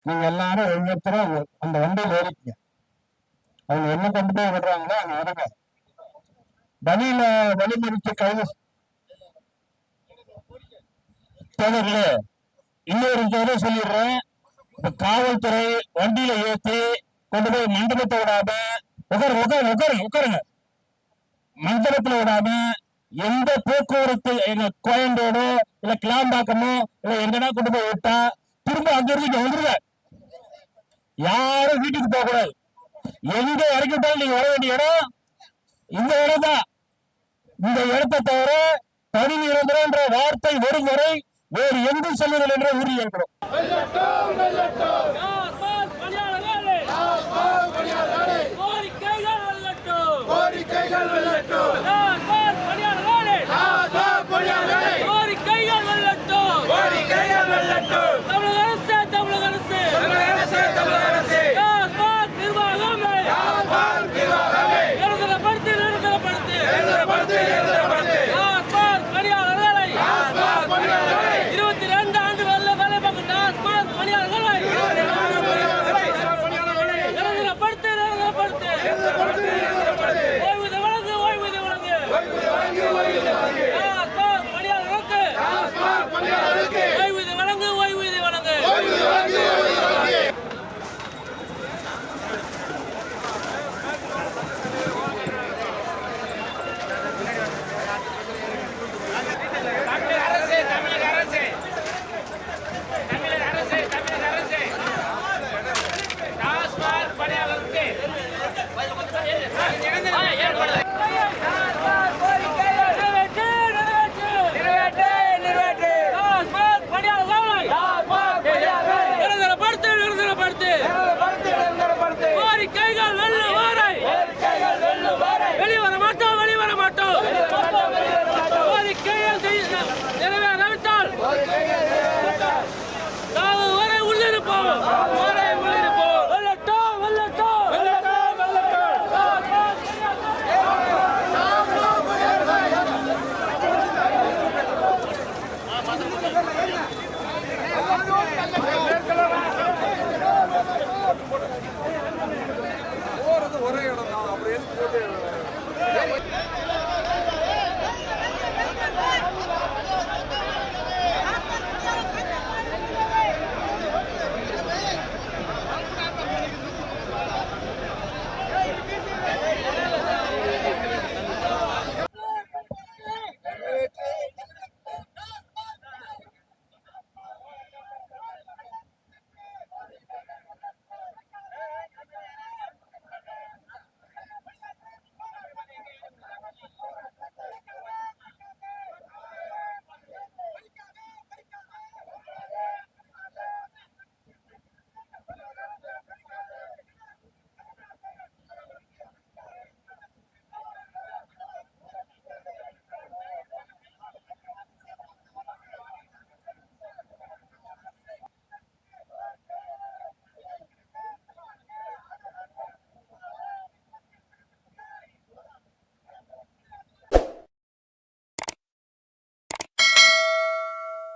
நீங்க எல்லாரும் ஒவ்வொருத்தரும் அந்த வண்டியில் ஏறிக்கீங்க. அவங்க என்ன கொண்டு போய் விடுறாங்களோ அவங்க விடுங்க. வழியில வழிமறிக்க கைது தோழர்களே, இன்னொரு தடவை சொல்லிடுறேன். இப்ப காவல்துறை வண்டியில ஏற்றி கொண்டு போய் மண்டபத்தை விடாம உட்காருங்க. மண்டபத்துல விடாம எந்த போக்குவரத்து எங்க கோயம்பேடோ இல்ல கிளாம்பாக்கமோ இல்ல எங்கன்னா கொண்டு போய் விட்டா திரும்ப அங்கிருந்து இங்க வந்துருங்க. யாரும் வீட்டுக்கு போக கூடாது. எங்க இறக்கிட்டாலும் நீங்க வர வேண்டிய இடம் இந்த இடம் தான். இந்த இடத்தை தவிர தனி நிரந்தரம் என்ற வார்த்தை வரும் வரை வேறு எங்கும் செல்வதில்லை என்ற உறுதி ஏற்படும்.